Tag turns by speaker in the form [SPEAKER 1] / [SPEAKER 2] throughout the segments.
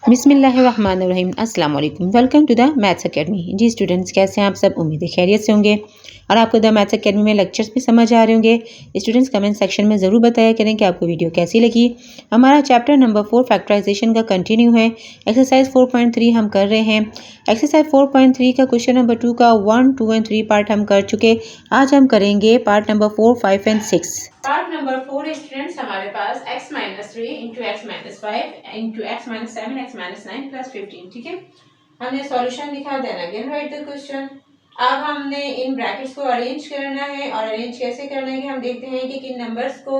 [SPEAKER 1] बिस्मिल्लाहिर्रहमानिर्रहीम अस्सलाम वालेकुम। Welcome to the maths academy. जी स्टूडेंट्स, कैसे हैं आप सब? उम्मीद है खैरियत से होंगे और आपको द मैथ्स एकेडमी में लेक्चर्स भी समझ आ रहे होंगे। स्टूडेंट्स कमेंट सेक्शन में ज़रूर बताया करें कि आपको वीडियो कैसी लगी। हमारा चैप्टर नंबर 4 फैक्टराइजेशन का कंटिन्यू है। एक्सरसाइज 4.3 हम कर रहे हैं। एक्सरसाइज 4.3 का क्वेश्चन नंबर 2 का 1, 2 एंड 3 पार्ट हम कर चुके। आज हम करेंगे part number 4, 5 and 6।
[SPEAKER 2] Part number 4 students हमारे पास x minus 3 into x minus 5 into x minus 7 x minus 9 plus 15। ठीक है, हमने सॉल्यूशन लिखा। Then again write the question. अब हमने इन ब्रैकेट्स को अरेंज करना है और अरेंज कैसे करना है कि हम देखते हैं कि किन नंबर्स को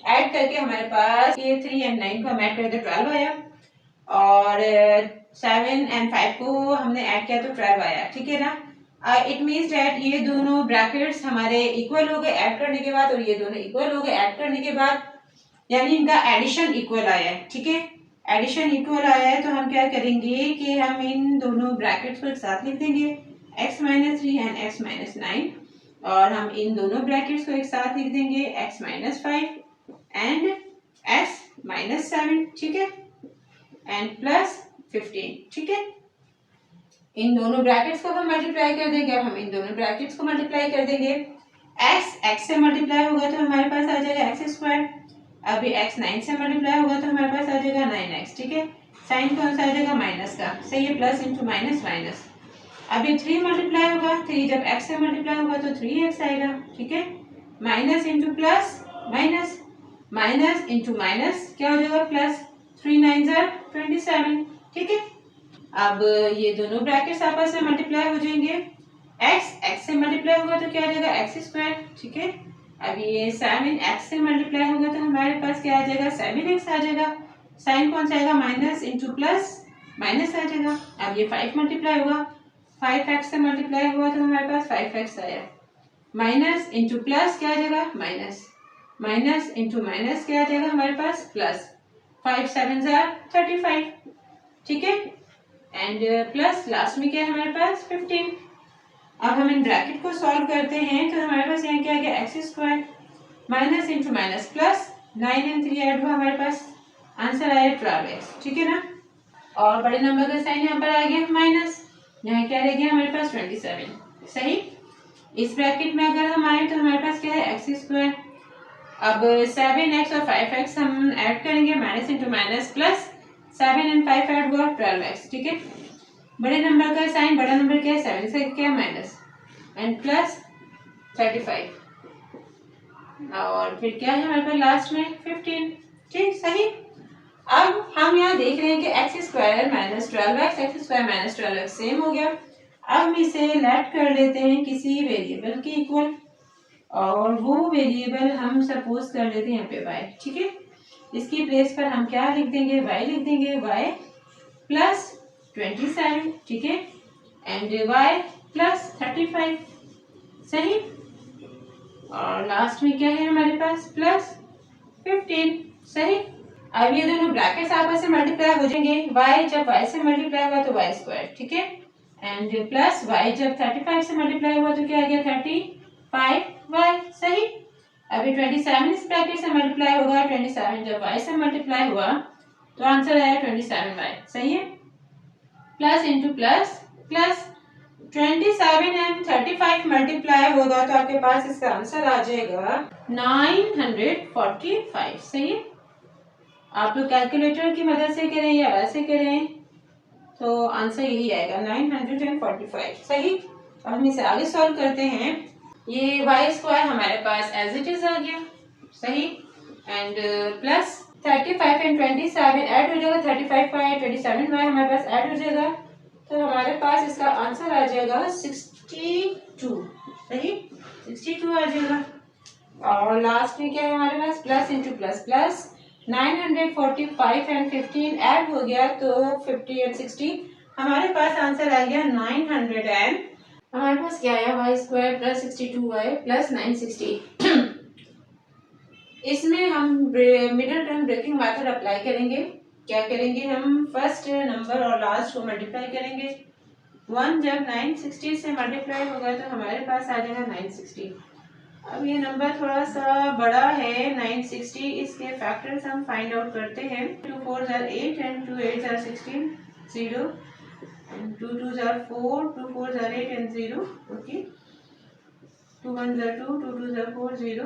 [SPEAKER 2] ऐड करके हमारे पास ये 3 एंड 9 को हम ऐड करते 12 आया और 7 एंड 5 को हमने ऐड किया तो 12 आया। ठीक है ना, इट मीन्स डैट ये दोनों ब्रैकेट्स हमारे इक्वल हो गए ऐड करने के बाद और ये दोनों इक्वल हो गए ऐड करने के बाद, यानी इनका एडिशन इक्वल आया है। ठीक है, एडिशन इक्वल आया है तो हम क्या करेंगे कि हम इन दोनों ब्रैकेट्स को एक साथ लिख देंगे, x minus 3 and x minus 9, और हम इन दोनों ब्रैकेट्स को एक साथ लिख देंगे x minus 5 and x minus 7। ठीक है, एंड प्लस 15। ठीक है, इन दोनों ब्रैकेट्स को हम मल्टीप्लाई कर देंगे। अब हम इन दोनों ब्रैकेट्स को मल्टीप्लाई कर देंगे। x से मल्टीप्लाई होगा तो हमारे पास आ जाएगा एक्स स्क्वायर। अभी x 9 से मल्टीप्लाई होगा तो हमारे पास आ जाएगा 9x। ठीक है, साइन कौन सा आ जाएगा? माइनस का। सही है, प्लस इंटू माइनस माइनस। अभी 3 मल्टीप्लाई होगा, 3 जब x से मल्टीप्लाई होगा तो 3x आएगा। ठीक है, minus into plus minus, minus into minus क्या हो जाएगा? प्लस। 3 9 27। ठीक है, अब ये दोनों ब्रैकेट्स आपस में मल्टीप्लाई हो जाएंगे। x से मल्टीप्लाई होगा तो क्या आ जाएगा? X square. ठीक है, अब ये 7x से मल्टीप्लाई होगा तो हमारे पास क्या आ जाएगा? 7x आ जाएगा। साइन कौन सा आएगा? माइनस इंटू प्लस माइनस आ जाएगा। अब ये 5 मल्टीप्लाई होगा, 5x से मल्टीप्लाई हुआ तो हमारे पास 5x आया। माइनस इंटू प्लस क्या आ जाएगा? माइनस, माइनस इंटू माइनस क्या आ जाएगा हमारे पास? प्लस। 5 7 35। ठीक है, एंड प्लस लास्ट में क्या है हमारे पास? 15। अब हम इन ब्रैकेट को सॉल्व करते हैं तो हमारे पास यहाँ क्या आ गया? X square minus into minus plus 9 and 3 add हुआ, हमारे पास आंसर आया 12x। ठीक है ना, और बड़े नंबर का साइन यहाँ पर आ गया माइनस, यहाँ क्या रह गया हमारे पास? 27। सही, इस ब्रैकेट में अगर हम आए तो हमारे पास क्या है? X square. अब 7x और 5x हम ऐड करेंगे, minus into minus plus 7 and 5 add हुआ 12x। ठीक है, बड़े नंबर का साइन, बड़ा नंबर क्या है? 7 से क्या है? माइनस एंड प्लस 35, और फिर क्या है हमारे पास लास्ट में? 15। ठीक, सही। अब हम यहाँ देख रहे हैं कि x square minus 12x, x square minus 12x same हो गया। अब हम इसे लेट कर लेते हैं किसी वेरिएबल के इक्वल, और वो वेरिएबल हम सपोज कर लेते हैं यहाँ पे y। ठीक है, इसकी प्लेस पर हम क्या लिख देंगे? y लिख देंगे, y प्लस 27। ठीक है, एंड y प्लस 35। सही, और लास्ट में क्या है हमारे पास? प्लस 15। सही, अब ये दोनों ब्रैकेट्स आपस में मल्टीप्लाई हो जाएंगे। y जब y से मल्टीप्लाई हुआ तो y स्क्वायर। ठीक है, एंड प्लस y जब 35 से मल्टीप्लाई हुआ तो क्या आ गया? 35y। सही, अभी 27 इस ब्रैकेट से मल्टीप्लाई होगा, 27 जब y से मल्टीप्लाई हुआ तो आंसर आया 27y। सही है, plus into plus plus 27 and 35 multiply होगा तो आपके पास इसका आंसर आ जाएगा 945। सही है, आप लोग कैलकुलेटर की मदद से करें या वैसे करें तो आंसर यही आएगा 945। सही, अब हम इसे आगे सॉल्व करते हैं। ये वाई स्क्वायर हमारे पास एज इट इज आ गया। सही, एंड प्लस 35 एंड 27 ऐड हो जाएगा, 35 वाई 27 वाई हमारे पास ऐड हो जाएगा तो हमारे पास इसका आंसर आ जाएगा 62। सही, 62 आ जाएगा, और लास्ट में क्या है हमारे पास? Plus into plus plus 945 and 15 add हो गया तो 50 एंड 60 हमारे पास आंसर आ गया 900 एंड हमारे पास क्या आया? Y square plus 62y plus 960। इसमें हम middle term breaking method apply करेंगे। क्या करेंगे? हम फर्स्ट नंबर और लास्ट को मल्टीप्लाई करेंगे। 1 जब 960 से मल्टीप्लाई होगा तो हमारे पास आ जाएगा 960, अब ये नंबर थोड़ा सा बड़ा है 960, इसके फैक्टर्स हम फाइंड आउट करते हैं। 2 4s are 8 and 2 8s are 16, 0 and 2 2s are 4, 2 4s are 8 and 0, okay, 2 1s are 2, 2 2s are 4, 0,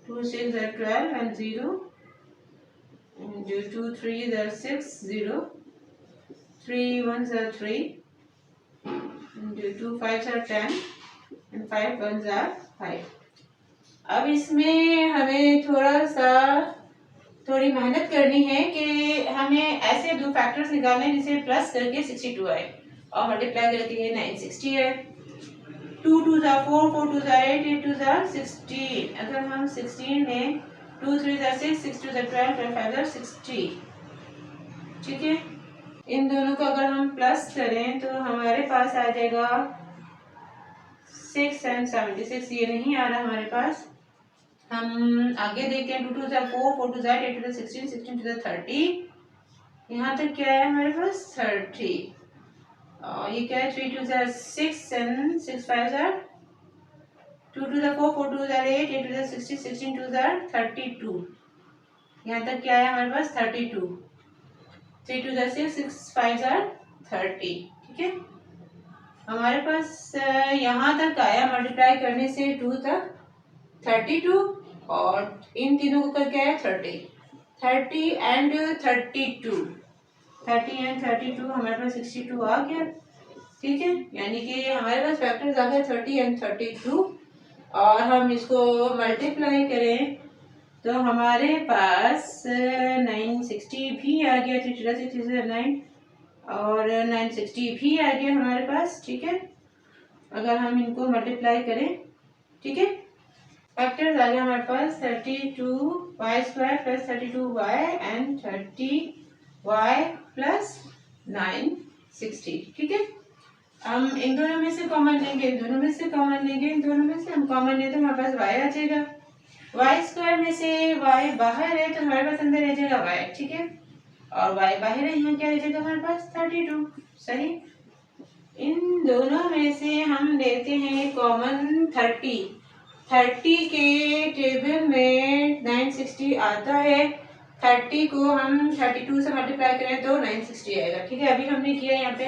[SPEAKER 2] 2 6s are 12 and 0 and 2 3s are 6, 0, 3 1s are 3 and 2 5s are 10 and 5 1s are 5। अब इसमें हमें थोड़ी मेहनत करनी है कि हमें ऐसे दो फैक्टर्स निकालने हैं जिसे प्लस करके 62 आए और मल्टीप्लाई करके ये 960 है। 2 2s are 4, 4 2s are 8, 8 2s are 16। अगर हम 16 में 2 3s are 6, 6 2s are 12, 12 5s are 60, ठीक है। इन दोनों को अगर हम प्लस करें तो हमारे पास आ जाएगा 6 and 76। ये नहीं आ रहा हमारे पास, हम आगे देखते हैं। 2 2s are 4, 4 2s are 8, 8 2s are 16, 16 2s are 30। यहाँ तक क्या है हमारे पास 30 और ये क्या है 3 2s are 6 and 6 5s are 2 2s are 4, 4 2s are 8, 8 2s are 60, 16 2s are 32। यहाँ तक क्या है हमारे पास 32, 3 2s are 6, 6 5s are 30, ठीक है। हमारे पास यहाँ तक आया मल्टीप्लाई करने से 2 तक 32 और इन तीनों को करके आया 30 एंड 32, 30 एंड 32 हमारे पास 62 आ गया, ठीक है। यानी कि हमारे पास फैक्टर्स आ गए 30 एंड 32 और हम इसको मल्टीप्लाई करें तो हमारे पास 960 भी आ गया, 3 9 और 960 भी आ गया हमारे पास, ठीक है। अगर हम इनको मल्टीप्लाई करें, ठीक है, फैक्टर्स आ गए हमारे पास 32y² plus 32y and 30y plus 960, ठीक है। हम इन दोनों में से कॉमन लेंगे, इन दोनों में से कॉमन लेंगे, इन दोनों में से हम कॉमन लेते हैं हमारे पास y आ जाएगा। y² में से y बाहर है तो हमारे पास अंदर रह जाएगा y, ठीक है, और y बाहर है, यहाँ क्या रह जाएगा हमारे पास 32, सही। इन दोनों में से हम लेते हैं कॉमन 30 के टेबल में 960 आता है, 30 को हम 32 से मल्टीप्लाई करें तो 960 आएगा, ठीक है। अभी हमने किया यहाँ पे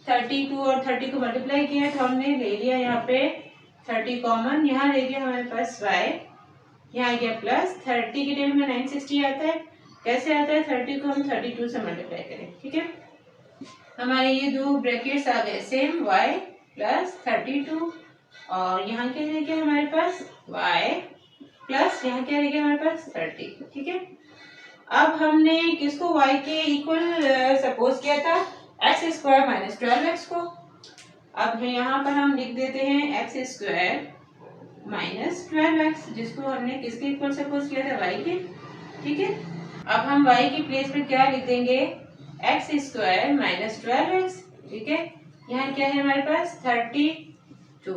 [SPEAKER 2] 32 और 30 को मल्टीप्लाई किया तो हमने ले लिया यहाँ पे 30 कॉमन, यहाँ ले गया हमारे पास y, यहाँ आ गया प्लस 30 के टेबल में 960 आता है। कैसे आता है 30 को हम 32 से मल्टीप्लाई करें, ठीक है। हमारे ये दो ब्रैकेट्स आ गए सेम y प्लस 32 और यहाँ क्या रह गया हमारे पास y प्लस यहाँ क्या रह गया हमारे पास 30, ठीक है। अब हमने किसको y के इक्वल सपोज किया था x² माइनस 12x को। अब यहाँ पर हम लिख देते हैं x² माइनस 12x, जिसको हमने किसके इक्वल सपोज किया था y के, ठीक है। अब हम y की प्लेस पर क्या लिख देंगे x² माइनस 12x, ठीक है। यहाँ क्या है हमारे पास 32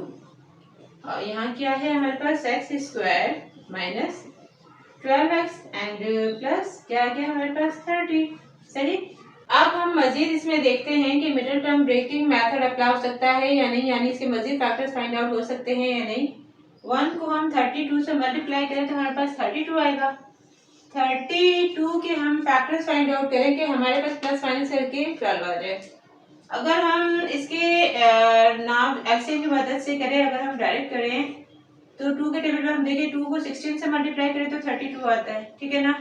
[SPEAKER 2] और यहाँ क्या है हमारे पास x² minus 12x and plus क्या आ गया हमारे पास 30, सही। अब हम मजीद इसमें देखते हैं कि middle term breaking method apply हो सकता है या नहीं, यानी इसके मजीद फैक्टर्स फाइंड आउट हो सकते हैं या नहीं। 1 को हम 32 से मल्टीप्लाई करें तो हमारे पास 32 आएगा। 32 के हम फैक्टर्स फाइंड आउट करें कि हमारे पास प्लस माइनस करके 12 आ जाए। अगर हम इसके नाम एलसीएम की मदद से करें, अगर हम डायरेक्ट करें तो 2 के टेबल में हम देखें 2 को 16 से मल्टीप्लाई करें तो 32 आता है, ठीक है ना।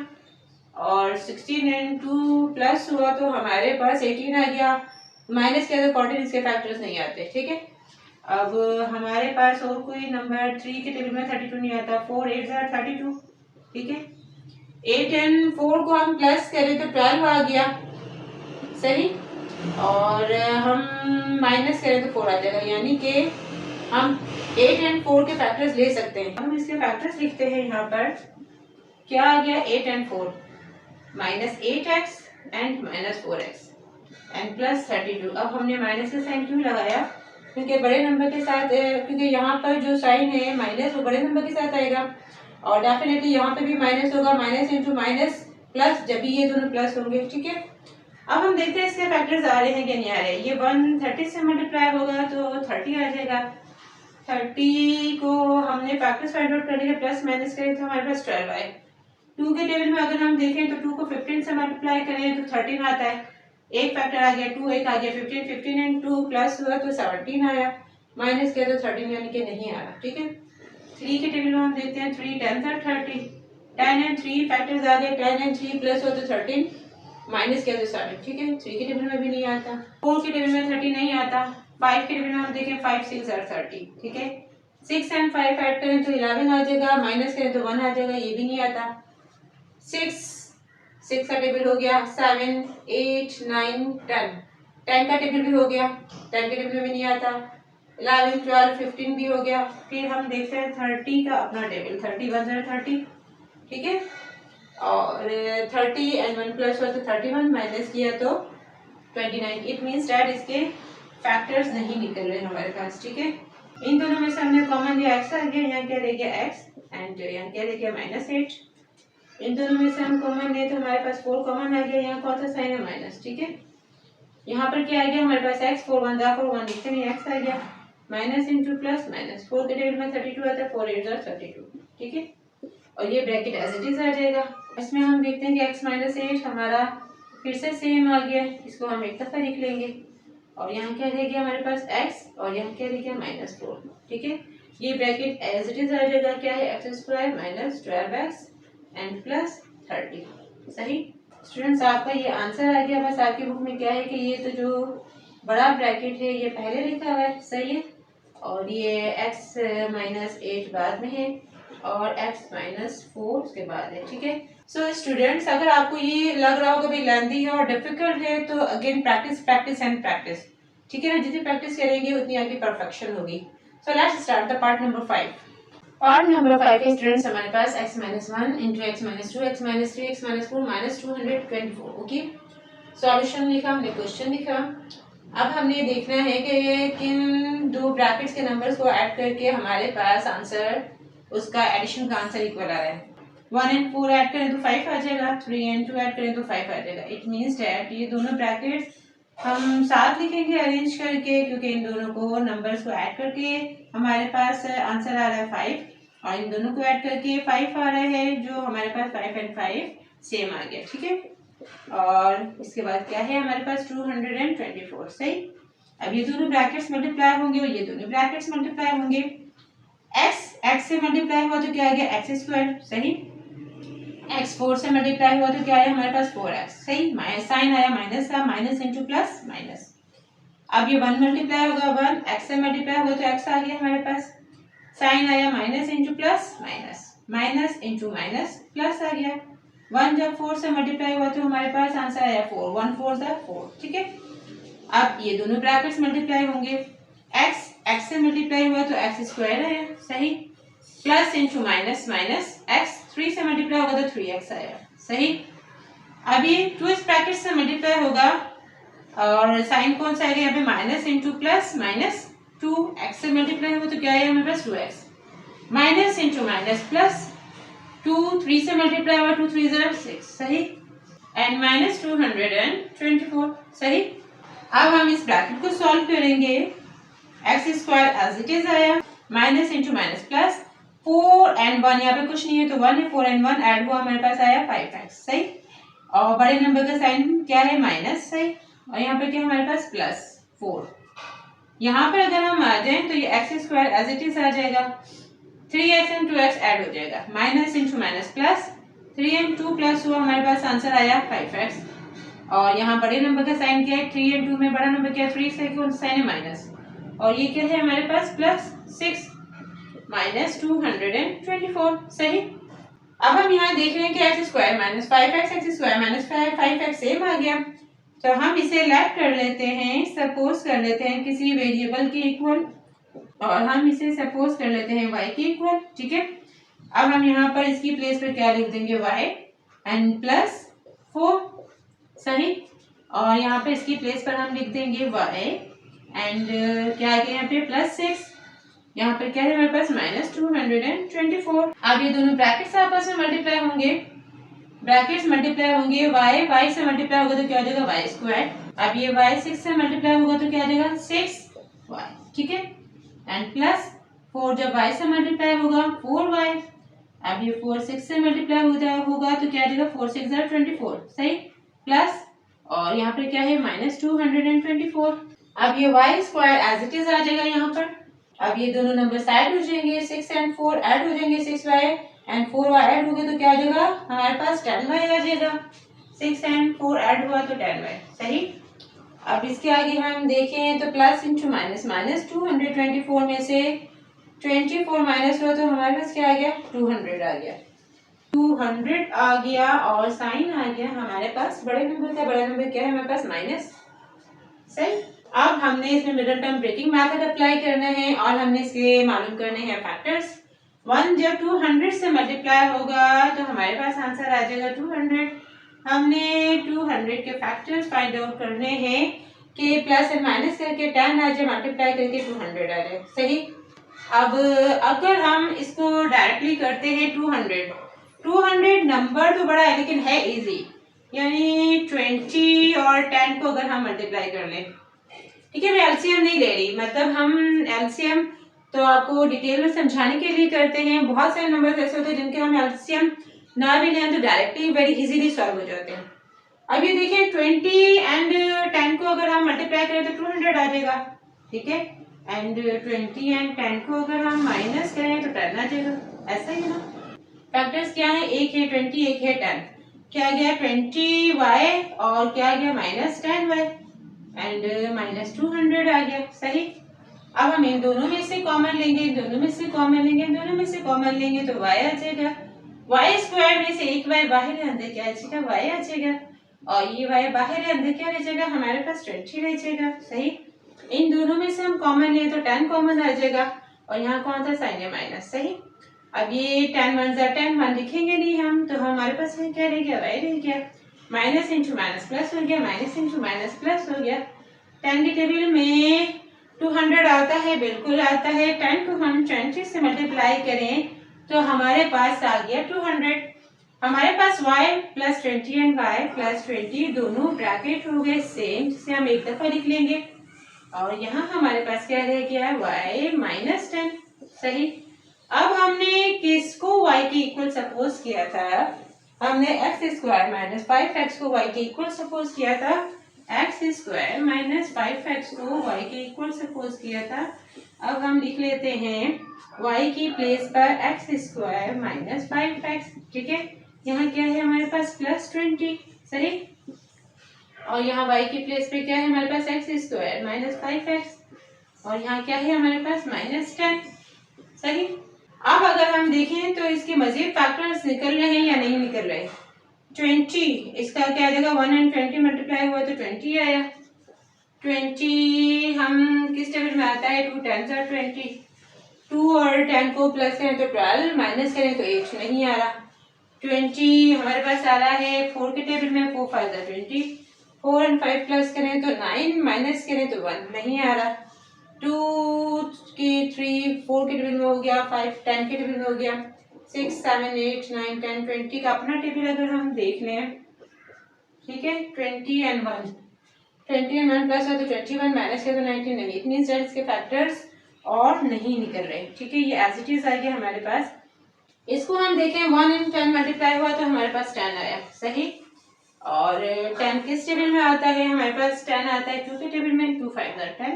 [SPEAKER 2] और 16 एंड 2 प्लस हुआ तो हमारे पास 18 आ गया, माइनस किया तो 14, इसके फैक्टर्स नहीं आते, ठीक है। अब हमारे पास और कोई नंबर 3 के टेबल में 32 नहीं आता। 4 8 are 32, ठीक है। 8 एंड 4 को हम प्लस करें तो 12 आ गया, सही। और हम माइनस करें तो 4 आ जाएगा, यानी कि हम 8 एंड 4 के फैक्टर्स ले सकते हैं। हम इसके फैक्टर्स लिखते हैं यहाँ पर, क्या आ गया 8 and 4 minus 8x and minus 4x and plus 32। अब हमने माइनस का साइन क्यों लगाया, क्योंकि बड़े नंबर के साथ, क्योंकि यहाँ पर जो साइन है माइनस वो बड़े नंबर के साथ आएगा और डेफिनेटली यहाँ पे भी माइनस होगा, माइनस इंटू माइनस प्लस, जब भी ये दोनों प्लस होंगे, ठीक है। अब हम देखते हैं इसके फैक्टर्स आ रहे हैं कि नहीं आ रहे। ये 1 30 से मल्टीप्लाई होगा तो 30 आ जाएगा, 30 को हमने फैक्टर्स फाइंड आउट करने के प्लस माइनस करें तो हमारे पास 12 आए। 2 के टेबल में अगर हम देखें तो 2 को 15 से मल्टीप्लाई करें तो 13 आता है। एक फैक्टर आ गया 2, एक आ गया 15, 15 एंड 2 प्लस हुआ तो 17 आया, माइनस किया तो 13 यानी कि नहीं आया। ठीक है। 3 के टेबल में हम देखते हैं 3 10 30, 10 एंड 3 फैक्टर्स आ गए, 10 एंड 3 प्लस हुआ तो 13, माइनस किया तो 7। ठीक है। 3 के टेबल में भी नहीं आता। 4 के टेबल में 30 नहीं आता। 5 के टेबल में हम देखें 5 6 are 30। ठीक है। 6 एंड 5 ऐड करें तो 11 आ जाएगा, माइनस करें तो 1 आ जाएगा, ये भी नहीं आता। 6 का टेबल हो गया, 7 8 9 10, 10 का टेबल भी हो गया, 10 के टेबल में भी नहीं आता। 11 12 15 भी हो गया। फिर हम देखते हैं 30 का अपना टेबल, 30 1 0 30। ठीक है। और 30 एंड 1 प्लस हुआ तो 31, माइनस किया तो 29। इट मीन्स डैट इसके फैक्टर्स नहीं निकल रहे हमारे पास। ठीक है। इन दोनों में से हमने कॉमन लिया x आ गया, यहाँ क्या रह गया x एंड यहाँ क्या रह गया -8। इन दोनों में से हम कॉमन ले तो हमारे पास 4 कॉमन आ गया, यहाँ कौन सा साइन है माइनस। ठीक है। यहाँ पर क्या आ गया हमारे पास x, 4 1 जा 4 1 लिखते हैं, x आ गया, माइनस इंटू प्लस माइनस। 4 के टेबल में 32 आता है, 4 8 जा 32। ठीक है। और ये ब्रैकेट एज इट इज आ जाएगा। इसमें हम देखते हैं कि x -8 हमारा फिर से सेम आ गया, इसको हम एक दफा लिख लेंगे। और यहाँ क्या रह गया हमारे पास x और यहाँ क्या रह गया -4। ठीक है। ये ब्रैकेट एज इट इज आ जाएगा, क्या है x² -12x एंड प्लस 30। सही स्टूडेंट्स, आपका ये आंसर आ गया। बस आपकी बुक में क्या है कि ये तो जो बड़ा ब्रैकेट है ये पहले लिखा हुआ है, सही है, और ये x -8 बाद में है और x -4 उसके बाद है। ठीक है। सो स्टूडेंट्स, अगर आपको ये लग रहा होगा भाई लेंथी है और डिफिकल्ट है तो again practice practice and practice. ठीक है ना, जितनी प्रैक्टिस करेंगे उतनी आपकी परफेक्शन होगी। So let's start the part number 5। Part number 5 के स्टूडेंट्स हमारे पास x -1 into x -2 x -3 x -4 -224। Okay, solution लिखा हमने, क्वेश्चन लिखा। अब हमने देखना है कि किन दो ब्रैकेट्स के नंबर्स को ऐड करके हमारे पास आंसर, उसका एडिशन का आंसर इक्वल आ रहा है। 1 एंड 4 ऐड करें तो 5 आ जाएगा, 3 एंड 2 ऐड करें तो 5 आ जाएगा। इट मीन्स डैट ये दोनों ब्रैकेट्स हम साथ लिखेंगे अरेंज करके, क्योंकि इन दोनों को नंबर्स को ऐड करके हमारे पास आंसर आ रहा है 5, और इन दोनों को ऐड करके 5 आ रहा है, जो हमारे पास 5 एंड 5 सेम आ गया। ठीक है। और इसके बाद क्या है हमारे पास 224। सही। अब ये दोनों ब्रैकेट्स मल्टीप्लाई होंगे और ये दोनों ब्रैकेट्स मल्टीप्लाई होंगे। x से मल्टीप्लाई हुआ तो क्या आ गया x²। सही। x 4 से मल्टीप्लाई हुआ तो क्या आया हमारे पास 4x। सही। साइन आया माइनस का, माइनस इंटू प्लस माइनस। अब ये 1 मल्टीप्लाई होगा, 1 x से मल्टीप्लाई हुआ तो x आ गया हमारे पास, साइन आया minus into plus minus, minus into minus plus आ गया। 1 जब 4 से मल्टीप्लाई हुआ तो हमारे पास आंसर आया 4, 1 4 4। ठीक है। अब ये दोनों ब्रैकेट्स मल्टीप्लाई होंगे, x से मल्टीप्लाई हुआ तो x² आया। सही। Plus into minus minus, x 3 से मल्टीप्लाई होगा तो 3x आया। सही। अब ये 2 इस ब्रैकेट से मल्टीप्लाई होगा और साइन कौन सा आएगा यहाँ पे, minus into plus minus, 2x से मल्टीप्लाई हुआ तो क्या आया हमारे पास 2x, minus into minus plus, 2 3 से मल्टीप्लाई हुआ 2 3 6। सही। And minus 224। सही। अब हम इस ब्रैकेट को सॉल्व करेंगे। x² एज इट इज आया, minus into minus plus, 4 and 1 यहाँ पे कुछ नहीं है तो 1 है, 4 एंड 1 ऐड हुआ हमारे पास आया 5x। सही। और बड़े नंबर का साइन क्या है माइनस। सही। और यहाँ पे क्या हमारे पास प्लस 4। यहाँ पर अगर हम आ जाएं तो ये x² एज इट इज आ जाएगा, 3x एंड 2x ऐड हो जाएगा, minus into minus plus, 3 and 2 plus हुआ हमारे पास आंसर आया 5x। और यहाँ बड़े नंबर का साइन क्या है, 3 एंड 2 में बड़ा नंबर क्या है 3 से कौन सा साइन है माइनस, और ये क्या है हमारे पास प्लस 6 माइनस 224। सही। अब हम यहाँ देख रहे हैं कि x² -5x x² -5x same आ गया, तो हम इसे लेट कर लेते हैं, सपोज कर लेते हैं किसी वेरिएबल के इक्वल, और हम इसे सपोज कर लेते हैं y के इक्वल। ठीक है। अब हम यहाँ पर इसकी प्लेस पर क्या लिख देंगे, y एंड प्लस 4। सही। और यहाँ पे इसकी प्लेस पर हम लिख देंगे y एंड क्या आ गया यहाँ पे प्लस 6। यहाँ पर क्या है हमारे पास -224। अब ये दोनों ब्रैकेट्स आपस में मल्टीप्लाई होंगे, ब्रैकेट्स मल्टीप्लाई होंगे, y से मल्टीप्लाई होगा तो क्या हो जाएगा y²। अब ये y 6 से मल्टीप्लाई होगा तो क्या आ जाएगा 6y। ठीक है। एंड प्लस 4 जब y से मल्टीप्लाई होगा 4y। अब ये 4 6 से मल्टीप्लाई होगा तो क्या आ जाएगा 4 6 24 सही प्लस और यहाँ पर क्या है -224। अब ये y square as it is आ जाएगा यहाँ पर। अब ये दोनों नंबर ऐड हो जाएंगे 6 एंड 4 ऐड हो जाएंगे 6y एंड 4y ऐड हो गए तो क्या आ जाएगा हमारे पास 10y आ जाएगा। 6 एंड 4 ऐड हुआ तो 10y सही। अब इसके आगे हम देखें तो प्लस इंटू माइनस माइनस 224 में से 24 माइनस हुआ तो हमारे पास क्या आ गया 200 आ गया। 200 आ गया और साइन आ गया हमारे पास बड़े नंबर का। बड़ा नंबर क्या है हमारे पास माइनस सही। अब हमने इसमें middle term breaking method apply करना है और हमने इसके मालूम करने हैं फैक्टर्स। 1 जब 200 से मल्टीप्लाई होगा तो हमारे पास आंसर आ जाएगा 200। हमने 200 के फैक्टर्स फाइंड आउट करने हैं कि प्लस एंड माइनस करके 10 आ जाए मल्टीप्लाई करके 200 आ जाए सही। अब अगर हम इसको डायरेक्टली करते हैं 200 नंबर तो बड़ा है लेकिन है इजी, यानी 20 और 10 को अगर हम मल्टीप्लाई कर लें ठीक है। मैं एलसीएम नहीं ले रही, मतलब हम एलसीएम तो आपको डिटेल में समझाने के लिए करते हैं। बहुत सारे नंबर ऐसे होते हैं जिनके हम एलसीएम ना भी लें तो डायरेक्टली वेरी इजीली सॉल्व हो जाते हैं। अब ये देखिए 20 एंड 10 को अगर हम मल्टीप्लाई करें तो 200 आ जाएगा ठीक है। एंड 20 एंड 10 को अगर हम माइनस करें तो 10 आ जाएगा, ऐसा ही ना। फैक्टर्स क्या है, एक है 20 एक है 10। क्या गया 20y और क्या गया -10y एंड -200 आ गया सही। अब हम इन दोनों में से कॉमन लेंगे, इन दोनों में से कॉमन लेंगे, इन दोनों में से कॉमन लेंगे तो y आ जाएगा। y स्क्वायर में से एक y बाहर है अंदर क्या आ जाएगा y आ जाएगा और ये y बाहर है अंदर क्या रह जाएगा हमारे पास 20 रह जाएगा सही। इन दोनों में से हम कॉमन लिए तो 10 कॉमन आ जाएगा और यहाँ कौन था साइन है माइनस सही। अब ये 10 1 जा 10 1 लिखेंगे नहीं हम तो हमारे पास क्या रह गया y रह गया। माइनस इंटू माइनस प्लस हो गया, माइनस इंटू माइनस प्लस हो गया। 10 की टेबल में 200 आता है, बिल्कुल आता है। 10 को हम 20 से मल्टीप्लाई करें तो हमारे पास आ गया 200। हमारे पास y plus 20 and y plus 20 दोनों ब्रैकेट हो गए सेम, जिसे हम एक दफा लिख लेंगे और यहाँ हमारे पास क्या रह गया y -10 सही। अब हमने किसको y के इक्वल सपोज किया था, हमने x स्क्वायर माइनस 5x को y के इक्वल सपोज किया था। x स्क्वायर माइनस 5x को y के इक्वल सपोज किया था। अब हम लिख लेते हैं y की प्लेस पर x स्क्वायर माइनस 5x ठीक है। यहाँ क्या है हमारे पास +20 सही और यहाँ y की प्लेस पे क्या है हमारे पास x स्क्वायर माइनस 5x और यहाँ क्या है हमारे पास -10 सही। अब अगर हम देखें तो इसके मजीद फैक्टर्स निकल रहे हैं या नहीं निकल रहे। 20 इसका क्या आ जाएगा 1 एंड 20 मल्टीप्लाई हुआ तो 20 आया। 20 हम किस टेबल में आता है 2 10 और 20, 2 और 10 को प्लस करें तो 12 माइनस करें तो 8 नहीं आ रहा। 20 हमारे पास आ रहा है 4 के टेबल में 4 5 20, 4 एंड 5 प्लस करें तो 9 माइनस करें तो 1 नहीं आ रहा। 2 की 3 4 के टेबल में हो गया, 5 10 के टेबल में हो गया, 6 7 8 9 10 20 का अपना टेबल अगर हम देख लें ठीक है। 20 एंड 1 प्लस है तो 21 माइनस किया तो 19 नहीं। इट मींस दैट इसके फैक्टर्स और नहीं निकल रहे ठीक है, ये एज इट इज आ गया हमारे पास। इसको हम देखें 1 एंड 10 मल्टीप्लाई हुआ तो हमारे पास 10 आया सही और 10 किस टेबल में आता है हमारे पास 10 आता है 2 के टेबल में, 2 5 10,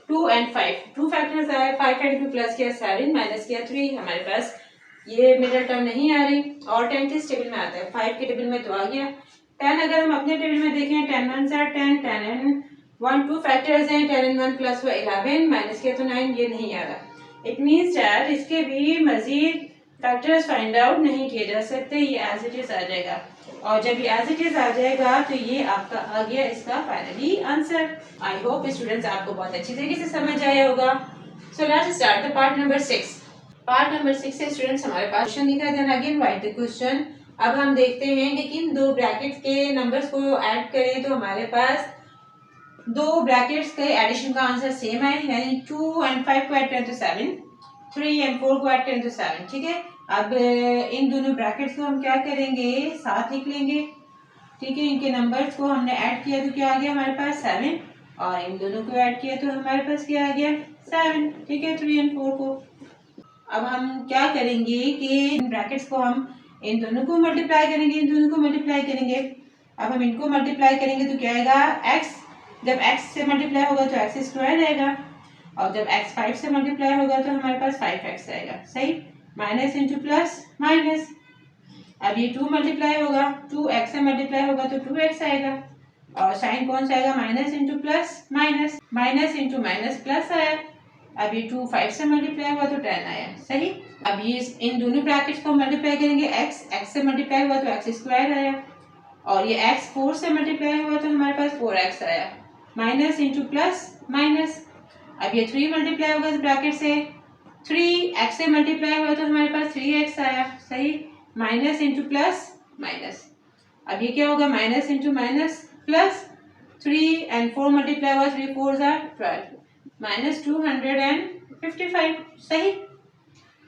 [SPEAKER 2] 2 एंड 5 2 फैक्टर्स आए, 5 एंड 2 प्लस किया 7 माइनस किया 3 हमारे पास ये मिडिल टर्म नहीं आ रही। और 10 किस टेबल में आता है 5 के टेबल में तो आ गया। 10 अगर हम अपने टेबल में देखें 10 1 10, 10 एंड 1 2 फैक्टर्स हैं, 10 एंड 1 प्लस हुआ 11 माइनस किया तो 9 ये नहीं आ रहा। इट मींस दैट इसके भी मजीद फैक्टर्स फाइंड आउट नहीं किए जा सकते, ये एज इट इज आ जाएगा और जब ये एज इट इज आ जाएगा तो ये आपका आ गया इसका finally answer. I hope students आपको बहुत अच्छी तरीके से समझ आया होगा। So let's start the part number 6। Part number 6 से स्टूडेंट्स हमारे पास क्वेश्चन दिखा देना अगेन राइट द क्वेश्चन। अब हम देखते हैं कि किन दो ब्रैकेट्स के नंबर्स को ऐड करें तो हमारे पास दो ब्रैकेट्स के एडिशन का आंसर सेम है, यानी 2 एंड 5 को ऐड करें तो 7, 3 एंड 4 को ऐड करें तो 7 ठीक है। अब इन दोनों ब्रैकेट्स को हम क्या करेंगे साथ लिख लेंगे ठीक है। इनके नंबर्स को हमने ऐड किया तो क्या आ गया हमारे पास 7 और इन दोनों को ऐड किया तो हमारे पास क्या आ गया 7 ठीक है 3 एंड 4 को। अब हम क्या करेंगे कि इन ब्रैकेट्स को हम इन दोनों को मल्टीप्लाई करेंगे, इन दोनों को मल्टीप्लाई करेंगे। अब हम इनको मल्टीप्लाई करेंगे तो क्या आएगा, x, जब x से मल्टीप्लाई होगा तो x स्क्वायर आएगा, और जब x 5 से मल्टीप्लाई होगा तो हमारे पास 5x आएगा। सही, माइनस इंटू प्लस माइनस। अब ये 2 मल्टीप्लाई होगा, 2x से मल्टीप्लाई होगा तो 2x आएगा, और साइन कौन सा आएगा, minus into plus minus, minus into minus plus आया। अब ये 2 5 से मल्टीप्लाई हुआ तो 10 आया। सही, अब ये इन दोनों ब्रैकेट्स को मल्टीप्लाई करेंगे, x से मल्टीप्लाई हुआ तो x स्क्वायर आया, और ये x 4 से मल्टीप्लाई हुआ तो हमारे पास 4x आया, माइनस इंटू प्लस माइनस। अब ये 3 मल्टीप्लाई होगा इस ब्रैकेट से, 3x से मल्टीप्लाई हुआ तो हमारे पास 3x आया। सही, माइनस इंटू प्लस माइनस। अब ये क्या होगा, minus into minus plus, 3 and 4 multiply हुआ, 3 4 12, माइनस 255। सही,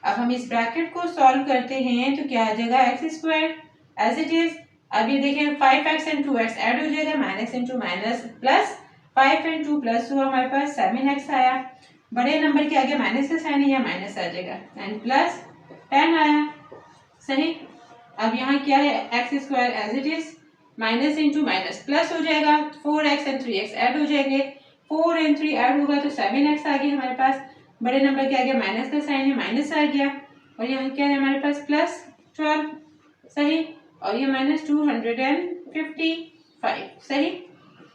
[SPEAKER 2] अब हम इस ब्रैकेट को सॉल्व करते हैं तो क्या आ जाएगा, x square as it is. अब ये देखें 5x and 2x ऐड हो जाएगा, minus into minus plus, 5 and 2 plus 2 हमारे पास 7x आया। बड़े नंबर के आगे माइनस का साइन है या माइनस आ जाएगा, एंड प्लस 10 आया। सही, अब यहाँ क्या है, x square as it is, minus into minus plus हो जाएगा, 4x and 3x ऐड हो जाएंगे, 4 and 3 ऐड होगा तो 7x आ गया हमारे पास। बड़े नंबर के आगे माइनस का साइन है, माइनस आ गया, और यहाँ क्या है हमारे पास प्लस 12। सही, और ये माइनस 255। सही,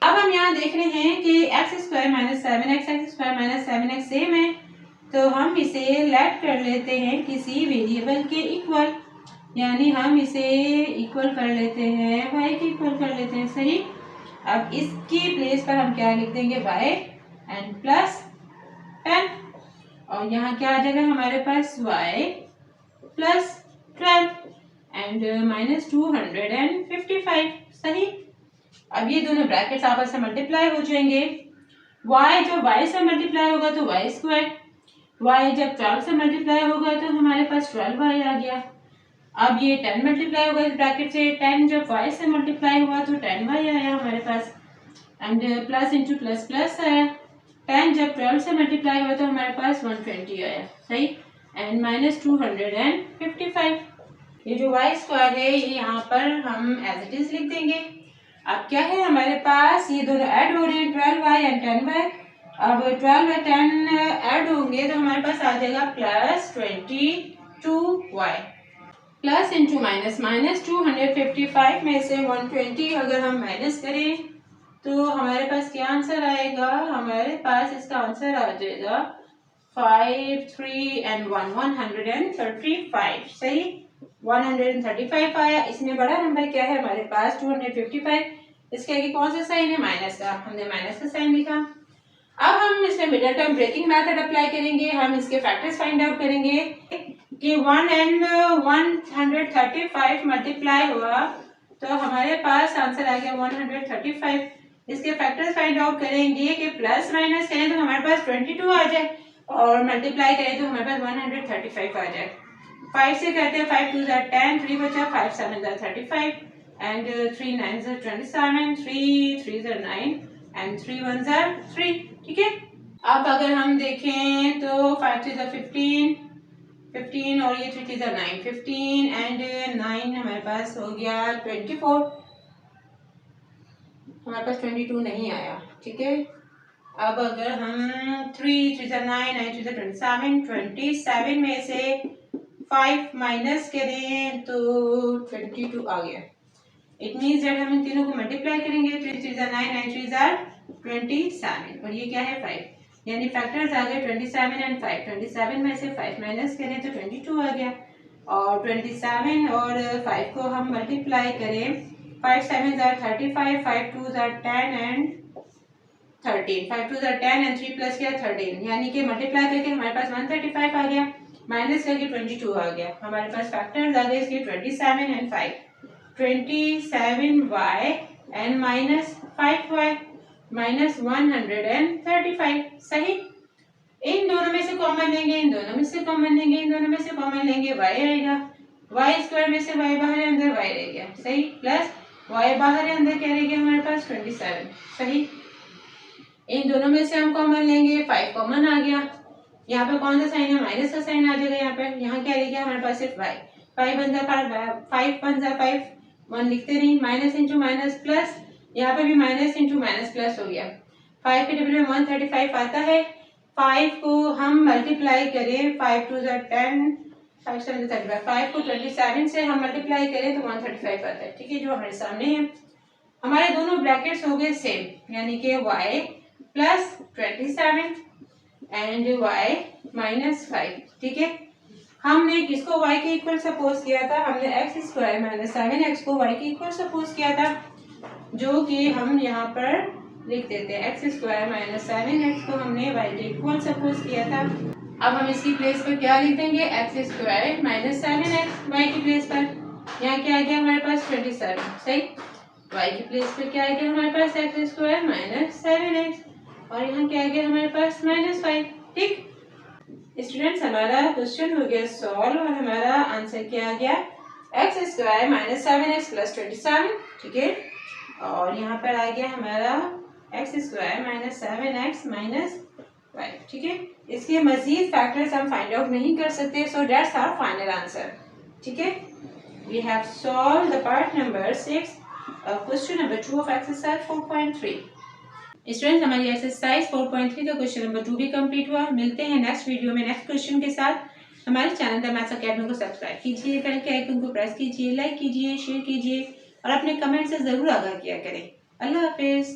[SPEAKER 2] अब हम यहाँ देख रहे हैं कि x square minus 7x, x square minus 7x same है, तो हम इसे लेट कर लेते हैं किसी वेरिएबल के इक्वल, यानी हम इसे इक्वल कर लेते हैं, y के इक्वल कर लेते हैं। सही, अब इसकी प्लेस पर हम क्या लिख देंगे, y एंड प्लस 10, और यहाँ क्या आ जाएगा हमारे पास, y प्लस 12 एंड माइनस 255। सही, अब ये दोनों ब्रैकेट्स आपस में मल्टीप्लाई हो जाएंगे, y जब y से मल्टीप्लाई होगा तो y स्क्वायर, y जब 12 से मल्टीप्लाई होगा तो हमारे पास 12y आ गया। अब ये 10 मल्टीप्लाई होगा इस ब्रैकेट से, 10 जब y से मल्टीप्लाई हुआ तो 10y आया हमारे पास, and plus into plus plus आया। 10 जब 12 से मल्टीप्लाई हुआ तो हमारे पास 120 आया। सही, एंड माइनस 255। ये जो y स्क्वायर है ये यहाँ पर हम एज इट इज लिख देंगे। अब क्या है हमारे पास, ये दोनों ऐड हो रहे हैं, 12y एंड 10y। अब 12 और 10 ऐड होंगे तो हमारे पास आ जाएगा plus 22y, plus into minus, minus 255 में से 120 अगर हम माइनस करें तो हमारे पास क्या आंसर आएगा, हमारे पास इसका आंसर आ जाएगा 5 3 and 1 135। सही, 135 आया। इसमें बड़ा नंबर क्या है हमारे पास, 255, इसके आगे कौन सा साइन है, माइनस का, हमने माइनस का साइन लिखा। अब हम इसमें middle term breaking method apply करेंगे, हम इसके फैक्टर्स फाइंड आउट करेंगे कि 1 and 135 मल्टीप्लाई हुआ तो हमारे पास आंसर आ गया 135। इसके फैक्टर्स फाइंड आउट करेंगे कि प्लस माइनस करें तो हमारे पास 22 आ जाए, और मल्टीप्लाई करें तो हमारे पास 135 आ जाए। 5 से करते हैं, 5 2 10, 3 बचा, 5 7 35 एंड 3 9 27, 3 3 9 एंड 3 1 3। ठीक है, अब अगर हम देखें तो 5 3 15 और ये 3 3 9, 15 एंड 9 हमारे पास हो गया 24, हमारे पास 22 नहीं आया। ठीक है, अब अगर हम 3 3 9 9 3 27, 27 में से 5 माइनस करें तो 22 आ गया। इट मीन्स दैट हम इन तीनों को मल्टीप्लाई करेंगे, 3 3 9 9 3 27, और ये क्या है 5, यानी फैक्टर्स आ गए 27 एंड 5। 27 में से 5 माइनस करें तो 22 आ गया, और 27 और 5 को हम मल्टीप्लाई करें, 5 7 35, 5 2 10 एंड 13, 5 2 10 एंड 3 प्लस किया 13, यानी कि मल्टीप्लाई करके हमारे पास 135 आ गया, माइनस करके 22 आ गया। हमारे पास फैक्टर्स आ गए इसके 27 and 5, 27y and minus 5y minus 135। सही, इन दोनों में से कॉमन लेंगे, इन दोनों में से कॉमन लेंगे, इन दोनों में से कॉमन लेंगे, y आएगा, y स्क्वायर में से y बाहर है, अंदर y रह गया। सही, प्लस y बाहर है, अंदर क्या रह गया हमारे पास 27। सही, इन दोनों में से हम कॉमन लेंगे, 5 कॉमन आ गया, यहाँ पर कौन सा साइन है, माइनस का साइन आ जाएगा। यहाँ क्या रह गया हमारे पास सिर्फ y, 5 वन जा 5 1 लिखते नहीं, माइनस इंटू माइनस प्लस, यहाँ पे भी माइनस इंटू माइनस प्लस हो गया। 5 के टेबल में 135 आता है, 5 को हम मल्टीप्लाई करें, 5 2 जा 10, 5 7 35, 5 को 27 से हम मल्टीप्लाई करें तो 135 आता है। ठीक है, जो हमारे सामने है। हमारे दोनों ब्रैकेट्स हो गए सेम, यानी कि y plus 27 and y minus 5। ठीक है, हमने किसको y के इक्वल सपोज किया था, हमने एक्स स्क्वायर माइनस 7x को y के इक्वल सपोज किया था, जो कि हम यहाँ पर लिख देते हैं। एक्स स्क्वायर माइनस 7x को हमने y के इक्वल सपोज किया था। अब हम इसकी प्लेस पर क्या लिख देंगे, x square minus 7x y की प्लेस पर। यहाँ क्या आ गया हमारे पास 27, सही। y की प्लेस पे क्या आ गया हमारे पास, एक्स स्क्वायर माइनस 7x, और यहाँ क्या आ गया हमारे पास माइनस 5। ठीक स्टूडेंट्स, हमारा क्वेश्चन हो गया सॉल्व और हमारा आंसर क्या आ गया, x square minus 7x plus 27। ठीक है, और यहाँ पर आ गया हमारा x square minus 7x minus 5। ठीक है, इसके मजीद फैक्टर्स हम फाइंड आउट नहीं कर सकते, so that's our final answer. ठीक है, we have solve the part number 6 of question number 2 of exercise 4.3। Students, हमारी एक्सरसाइज 4.3 का क्वेश्चन नंबर 2 भी कंप्लीट हुआ। मिलते हैं नेक्स्ट वीडियो में नेक्स्ट क्वेश्चन के साथ। हमारे चैनल द मैथ्स अकेडमी को सब्सक्राइब कीजिए, बेल के आइकन को प्रेस कीजिए, लाइक कीजिए, शेयर कीजिए और अपने कमेंट से ज़रूर आगाह किया करें। अल्लाह हाफिज़।